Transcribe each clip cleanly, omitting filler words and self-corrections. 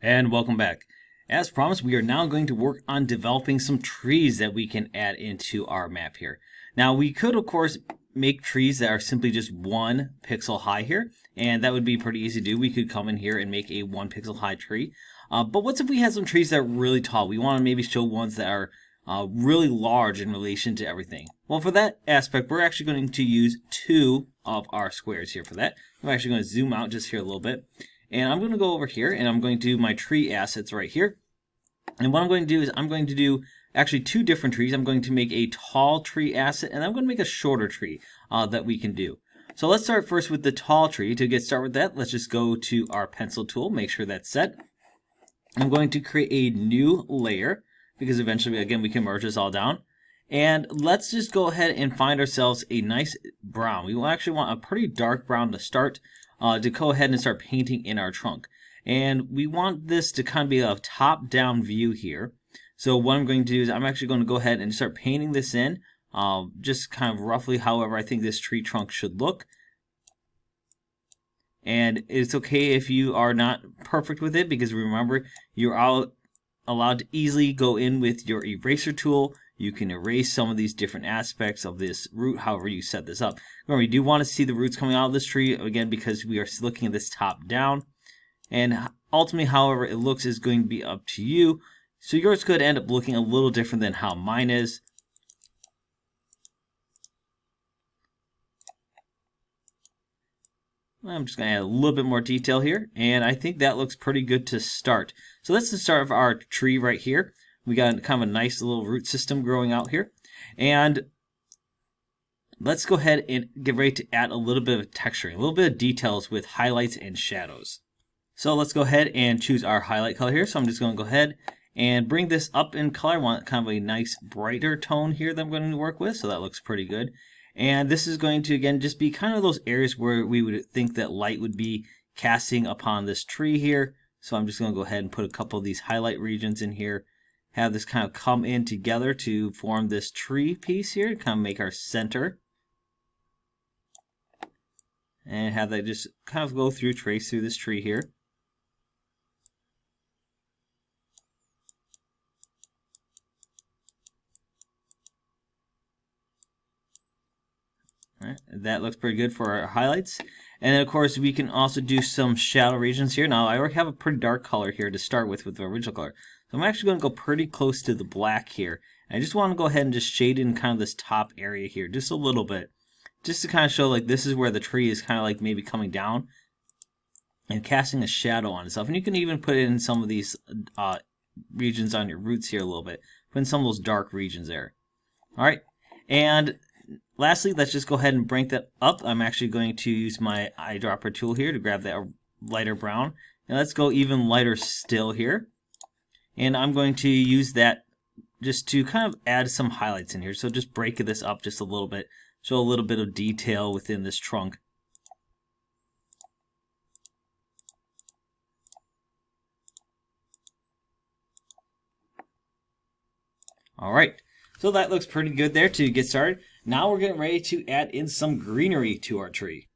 And welcome back. As promised, we are now going to work on developing some trees that we can add into our map here. Now, we could, of course, make trees that are simply just 1 pixel high here, and that would be pretty easy to do. We could come in here and make a 1 pixel high tree. But what if we had some trees that are really tall? We want to maybe show ones that are really large in relation to everything. Well, for that aspect, we're actually going to use 2 of our squares here for that. I'm actually going to zoom out just here a little bit. And I'm going to go over here and I'm going to do my tree assets right here. And what I'm going to do is I'm going to do actually 2 different trees. I'm going to make a tall tree asset and I'm going to make a shorter tree that we can do. So let's start first with the tall tree. To get started with that, let's just go to our pencil tool, make sure that's set. I'm going to create a new layer because eventually, again, we can merge this all down. And let's just go ahead and find ourselves a nice brown. We will actually want a pretty dark brown to start. To go ahead and start painting in our trunk. And we want this to kind of be a top-down view here. So what I'm going to do is I'm actually going to go ahead and start painting this in, just kind of roughly however I think this tree trunk should look. And it's okay if you are not perfect with it, because remember, you're allowed to easily go in with your eraser tool. You can erase some of these different aspects of this root, however you set this up. Remember, you do want to see the roots coming out of this tree, again, because we are looking at this top down. And ultimately, however it looks is going to be up to you. So yours could end up looking a little different than how mine is. I'm just going to add a little bit more detail here, and I think that looks pretty good to start. So that's the start of our tree right here. We got kind of a nice little root system growing out here. And let's go ahead and get ready to add a little bit of texturing, a little bit of details with highlights and shadows. So let's go ahead and choose our highlight color here. So I'm just going to go ahead and bring this up in color. I want kind of a nice brighter tone here that I'm going to work with. So that looks pretty good. And this is going to, again, just be kind of those areas where we would think that light would be casting upon this tree here. So I'm just going to go ahead and put a couple of these highlight regions in here. Have this kind of come in together to form this tree piece here, kind of make our center. And have that just kind of go through, trace through this tree here. All right, that looks pretty good for our highlights. And then, of course, we can also do some shadow regions here. Now, I already have a pretty dark color here to start with the original color. So I'm actually going to go pretty close to the black here. And I just want to go ahead and just shade in kind of this top area here, just a little bit. Just to kind of show like this is where the tree is kind of like maybe coming down and casting a shadow on itself. And you can even put it in some of these regions on your roots here a little bit. Put in some of those dark regions there. All right. And lastly, let's just go ahead and break that up. I'm actually going to use my eyedropper tool here to grab that lighter brown. And let's go even lighter still here. And I'm going to use that just to kind of add some highlights in here. So just break this up just a little bit. Show a little bit of detail within this trunk. Alright, so that looks pretty good there to get started. Now we're getting ready to add in some greenery to our tree.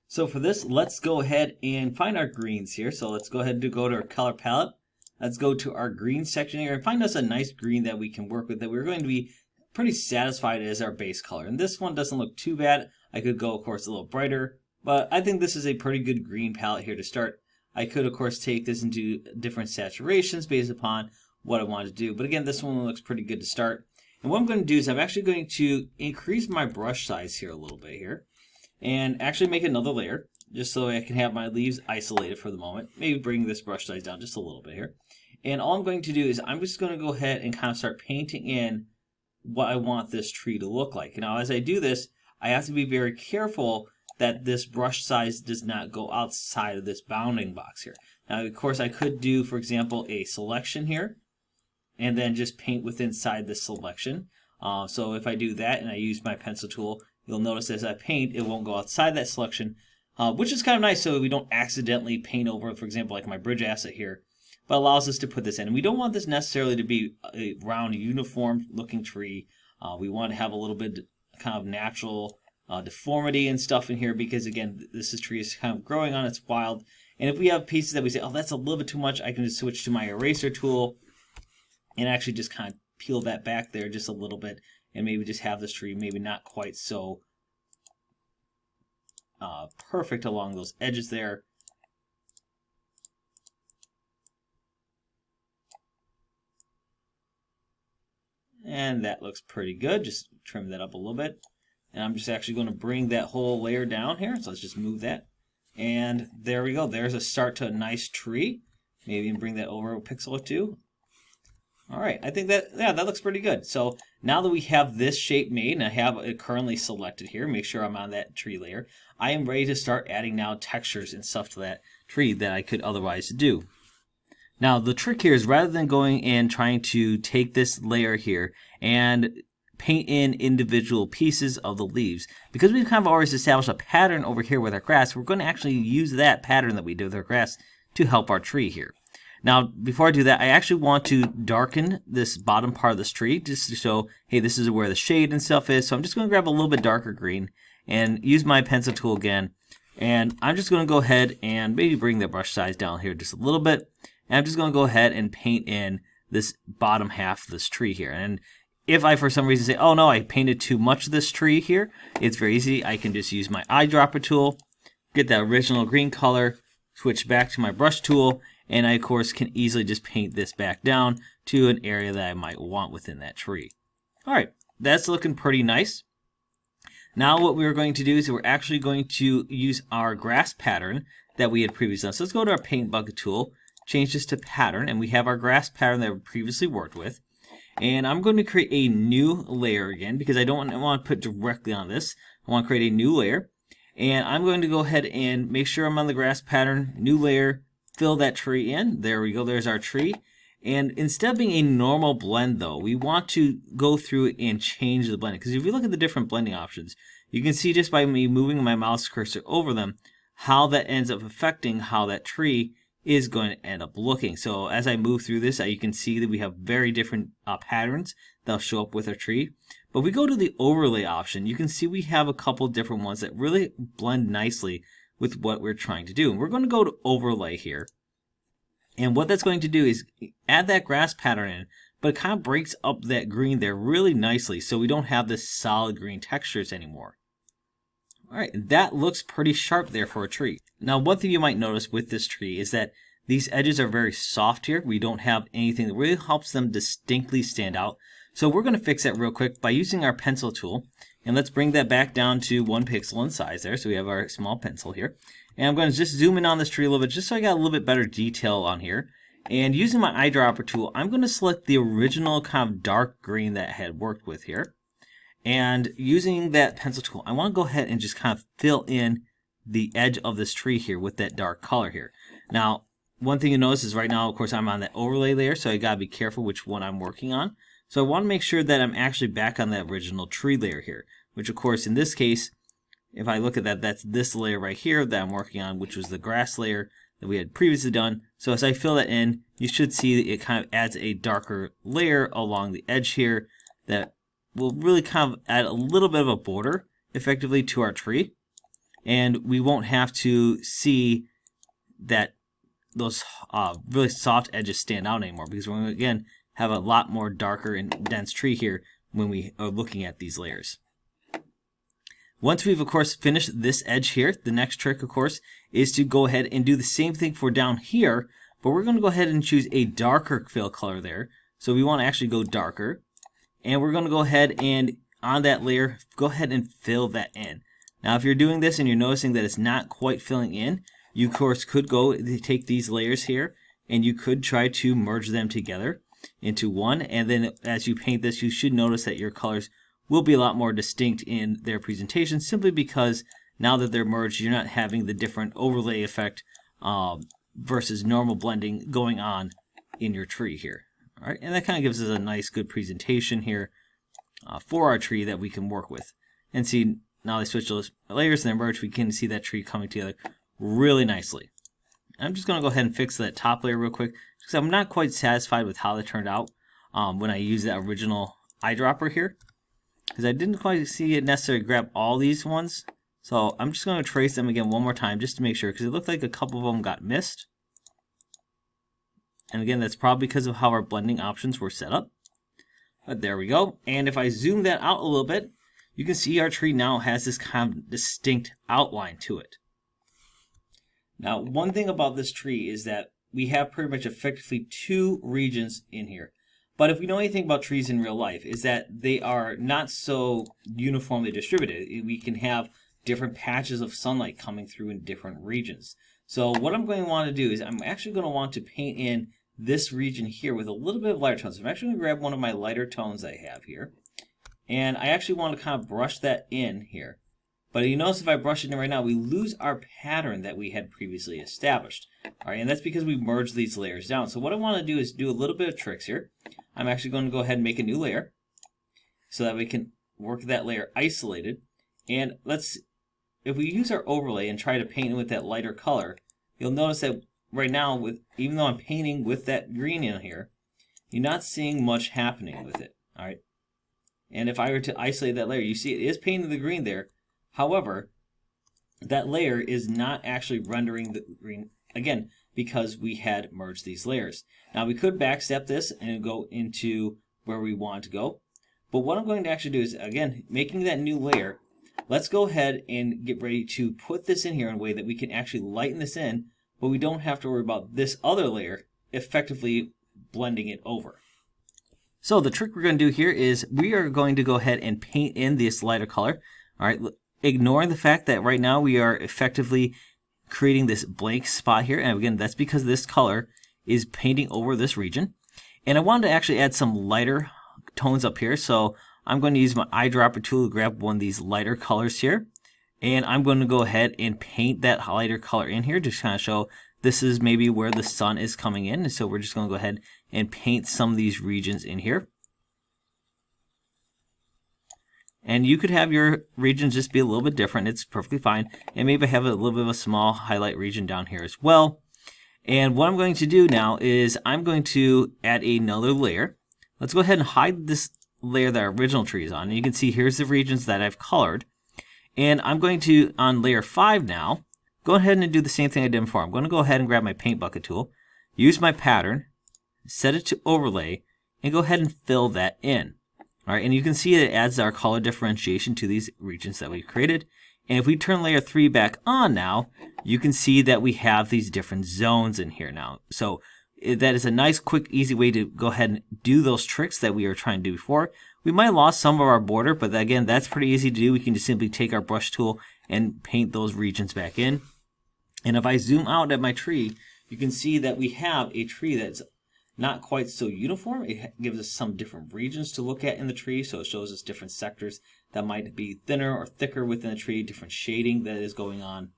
So for this, let's go ahead and find our greens here. So let's go ahead and go to our color palette. Let's go to our green section here and find us a nice green that we can work with, that we're going to be pretty satisfied as our base color. And this one doesn't look too bad. I could go, of course, a little brighter, but I think this is a pretty good green palette here to start. I could, of course, take this into different saturations based upon what I want to do. But again, this one looks pretty good to start. And what I'm going to do is I'm actually going to increase my brush size here a little bit here and actually make another layer just so I can have my leaves isolated for the moment. Maybe bring this brush size down just a little bit here. And all I'm going to do is I'm just going to go ahead and kind of start painting in what I want this tree to look like. Now, as I do this, I have to be very careful that this brush size does not go outside of this bounding box here. Now, of course, I could do, for example, a selection here and then just paint within inside this selection. So if I do that and I use my pencil tool, you'll notice as I paint, it won't go outside that selection, which is kind of nice so we don't accidentally paint over, for example, like my bridge asset here, but allows us to put this in. And we don't want this necessarily to be a round, uniform looking tree. We want to have a little bit kind of natural deformity and stuff in here because, again, this tree is kind of growing on its wild. And if we have pieces that we say, oh, that's a little bit too much, I can just switch to my eraser tool and actually just kind of peel that back there just a little bit and maybe just have this tree maybe not quite so perfect along those edges there. And that looks pretty good. Just trim that up a little bit. And I'm just actually going to bring that whole layer down here. So let's just move that. And there we go. There's a start to a nice tree. Maybe even bring that over a pixel or two. All right, I think that, yeah, that looks pretty good. So now that we have this shape made, and I have it currently selected here, make sure I'm on that tree layer, I am ready to start adding now textures and stuff to that tree that I could otherwise do. Now, the trick here is rather than going and trying to take this layer here and paint in individual pieces of the leaves, because we've kind of already established a pattern over here with our grass, we're going to actually use that pattern that we did with our grass to help our tree here. Now, before I do that, I actually want to darken this bottom part of this tree just to show, hey, this is where the shade and stuff is. So I'm just going to grab a little bit darker green and use my pencil tool again. And I'm just going to go ahead and maybe bring the brush size down here just a little bit. And I'm just going to go ahead and paint in this bottom half of this tree here. And if I, for some reason, say, oh no, I painted too much of this tree here, it's very easy. I can just use my eyedropper tool, get that original green color, switch back to my brush tool, and I, of course, can easily just paint this back down to an area that I might want within that tree. All right, that's looking pretty nice. Now what we're going to do is we're actually going to use our grass pattern that we had previously done. So let's go to our paint bucket tool, change this to pattern, and we have our grass pattern that we previously worked with. And I'm going to create a new layer again because I don't want to put directly on this. I want to create a new layer. And I'm going to go ahead and make sure I'm on the grass pattern, new layer, fill that tree in. There we go, there's our tree. And instead of being a normal blend though, we want to go through and change the blending. Because if you look at the different blending options, you can see just by me moving my mouse cursor over them, how that ends up affecting how that tree is going to end up looking. So as I move through this, you can see that we have very different patterns that'll show up with our tree. But if we go to the overlay option, you can see we have a couple different ones that really blend nicely with what we're trying to do. And we're going to go to overlay here. And what that's going to do is add that grass pattern in, but it kind of breaks up that green there really nicely so we don't have this solid green textures anymore. All right, that looks pretty sharp there for a tree. Now, one thing you might notice with this tree is that these edges are very soft here. We don't have anything that really helps them distinctly stand out. So we're going to fix that real quick by using our pencil tool. And let's bring that back down to 1 pixel in size there. So we have our small pencil here. And I'm going to just zoom in on this tree a little bit just so I got a little bit better detail on here. And using my eyedropper tool, I'm going to select the original kind of dark green that I had worked with here. And using that pencil tool, I want to go ahead and just kind of fill in the edge of this tree here with that dark color here. Now, one thing you notice is right now, of course, I'm on that overlay layer, so I got to be careful which one I'm working on. So I want to make sure that I'm actually back on that original tree layer here, which of course in this case, if I look at that, that's this layer right here that I'm working on, which was the grass layer that we had previously done. So as I fill that in, you should see that it kind of adds a darker layer along the edge here that will really kind of add a little bit of a border effectively to our tree. And we won't have to see that those really soft edges stand out anymore because we're going to, again, have a lot more darker and dense tree here when we are looking at these layers. Once we've, of course, finished this edge here, the next trick, of course, is to go ahead and do the same thing for down here, but we're going to go ahead and choose a darker fill color there. So we want to actually go darker, and we're going to go ahead and on that layer, go ahead and fill that in. Now, if you're doing this and you're noticing that it's not quite filling in, you, of course, could go take these layers here, and you could try to merge them together into one, and then as you paint this, you should notice that your colors will be a lot more distinct in their presentation simply because now that they're merged, you're not having the different overlay effect versus normal blending going on in your tree here. All right, and that kind of gives us a nice, good presentation here for our tree that we can work with. And see, now they switch those layers and they're merged, we can see that tree coming together really nicely. I'm just going to go ahead and fix that top layer real quick because I'm not quite satisfied with how they turned out when I use that original eyedropper here. Because I didn't quite see it necessarily grab all these ones. So I'm just going to trace them again one more time just to make sure, because it looked like a couple of them got missed. And again, that's probably because of how our blending options were set up. But there we go. And if I zoom that out a little bit, you can see our tree now has this kind of distinct outline to it. Now, one thing about this tree is that we have pretty much effectively two regions in here. But if we know anything about trees in real life, is that they are not so uniformly distributed. We can have different patches of sunlight coming through in different regions. So what I'm going to want to do is I'm actually going to want to paint in this region here with a little bit of lighter tones. I'm actually going to grab one of my lighter tones I have here. And I actually want to kind of brush that in here. But you notice if I brush it in right now, we lose our pattern that we had previously established. All right, and that's because we merged these layers down. So what I want to do is do a little bit of tricks here. I'm actually going to go ahead and make a new layer so that we can work that layer isolated. And if we use our overlay and try to paint it with that lighter color, you'll notice that right now, even though I'm painting with that green in here, you're not seeing much happening with it. All right. And if I were to isolate that layer, you see it is painting the green there. However, that layer is not actually rendering the green, again, because we had merged these layers. Now, we could backstep this and go into where we want to go. But what I'm going to actually do is, again, making that new layer, let's go ahead and get ready to put this in here in a way that we can actually lighten this in, but we don't have to worry about this other layer effectively blending it over. So the trick we're going to do here is we are going to go ahead and paint in this lighter color. All right, ignoring the fact that right now we are effectively creating this blank spot here. And again, that's because this color is painting over this region. And I wanted to actually add some lighter tones up here. So I'm going to use my eyedropper tool to grab one of these lighter colors here. And I'm going to go ahead and paint that lighter color in here to kind of show this is maybe where the sun is coming in. And so we're just going to go ahead and paint some of these regions in here. And you could have your regions just be a little bit different. It's perfectly fine. And maybe have a little bit of a small highlight region down here as well. And what I'm going to do now is I'm going to add another layer. Let's go ahead and hide this layer that our original tree is on. And you can see here's the regions that I've colored. And I'm going to, on layer 5 now, go ahead and do the same thing I did before. I'm going to go ahead and grab my paint bucket tool, use my pattern, set it to overlay, and go ahead and fill that in. All right, and you can see it adds our color differentiation to these regions that we created. And if we turn layer 3 back on now, you can see that we have these different zones in here now. So that is a nice, quick, easy way to go ahead and do those tricks that we were trying to do before. We might have lost some of our border, but again, that's pretty easy to do. We can just simply take our brush tool and paint those regions back in. And if I zoom out at my tree, you can see that we have a tree that's not quite so uniform. It gives us some different regions to look at in the tree, so it shows us different sectors that might be thinner or thicker within the tree, different shading that is going on.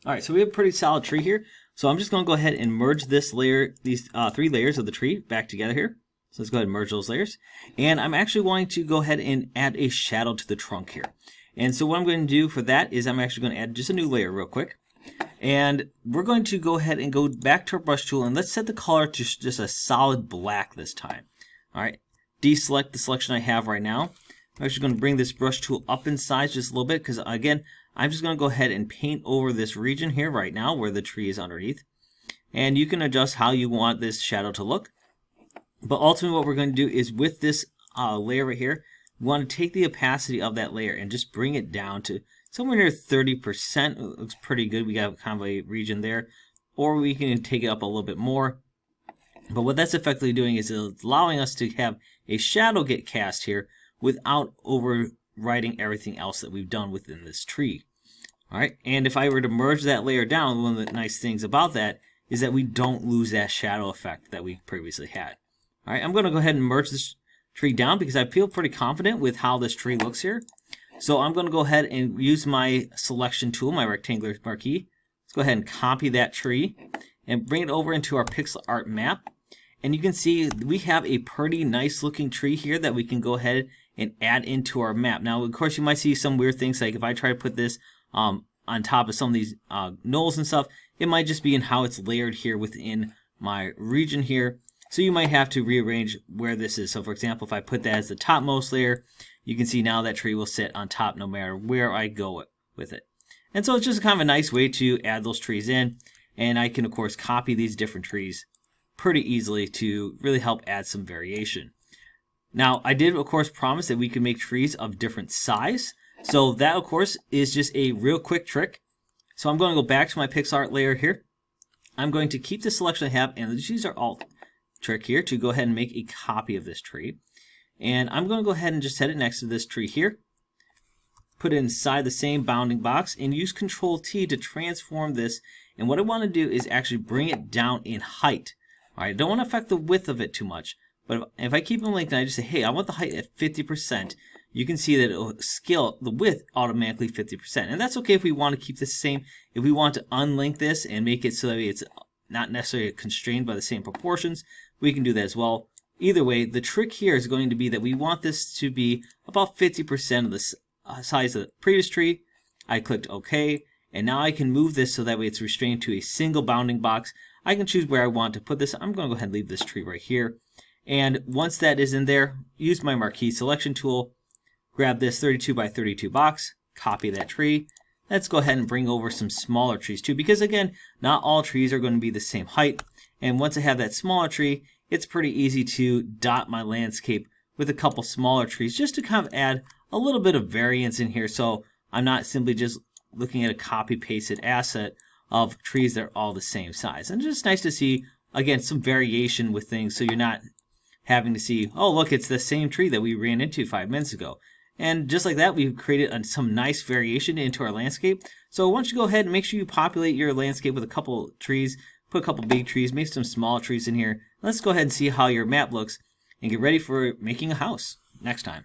All right, so we have a pretty solid tree here. So I'm just going to go ahead and merge this layer, these 3 layers of the tree back together here. So let's go ahead and merge those layers. And I'm actually wanting to go ahead and add a shadow to the trunk here. And so what I'm going to do for that is I'm actually going to add just a new layer real quick. And we're going to go ahead and go back to our brush tool and let's set the color to just a solid black this time. All right, deselect the selection I have right now. I'm actually going to bring this brush tool up in size just a little bit because again, I'm just going to go ahead and paint over this region here right now where the tree is underneath. And you can adjust how you want this shadow to look. But ultimately what we're going to do is with this layer right here, we want to take the opacity of that layer and just bring it down to somewhere near 30%. It looks pretty good. We got kind of a region there. Or we can take it up a little bit more. But what that's effectively doing is it's allowing us to have a shadow get cast here without overwriting everything else that we've done within this tree. All right, and if I were to merge that layer down, one of the nice things about that is that we don't lose that shadow effect that we previously had. All right, I'm going to go ahead and merge this tree down because I feel pretty confident with how this tree looks here. So I'm going to go ahead and use my selection tool, my rectangular marquee. Let's go ahead and copy that tree and bring it over into our pixel art map. And you can see we have a pretty nice looking tree here that we can go ahead and add into our map. Now, of course, you might see some weird things like if I try to put this on top of some of these knolls and stuff, it might just be in how it's layered here within my region here. So you might have to rearrange where this is. So for example, if I put that as the topmost layer, you can see now that tree will sit on top no matter where I go with it. And so it's just kind of a nice way to add those trees in. And I can, of course, copy these different trees pretty easily to really help add some variation. Now, I did, of course, promise that we could make trees of different size. So that, of course, is just a real quick trick. So I'm going to go back to my pixel art layer here. I'm going to keep the selection I have and just use our Alt trick here to go ahead and make a copy of this tree. And I'm going to go ahead and just set it next to this tree here. Put it inside the same bounding box and use Control T to transform this. And what I want to do is actually bring it down in height. All right, I don't want to affect the width of it too much. But if I keep them linked and I just say, hey, I want the height at 50%, you can see that it will scale the width automatically 50%. And that's okay if we want to keep this same. If we want to unlink this and make it so that it's not necessarily constrained by the same proportions, we can do that as well. Either way, the trick here is going to be that we want this to be about 50% of the size of the previous tree. I clicked OK, and now I can move this so that way it's restrained to a single bounding box. I can choose where I want to put this. I'm going to go ahead and leave this tree right here. And once that is in there, use my marquee selection tool, grab this 32 by 32 box, copy that tree. Let's go ahead and bring over some smaller trees too, because again, not all trees are going to be the same height. And once I have that smaller tree, it's pretty easy to dot my landscape with a couple smaller trees just to kind of add a little bit of variance in here. So I'm not simply just looking at a copy pasted asset of trees that are all the same size. And it's just nice to see, again, some variation with things so you're not having to see, oh, look, it's the same tree that we ran into 5 minutes ago. And just like that, we've created some nice variation into our landscape. So why don't you go ahead and make sure you populate your landscape with a couple trees, put a couple big trees, maybe some small trees in here. Let's go ahead and see how your map looks and get ready for making a house next time.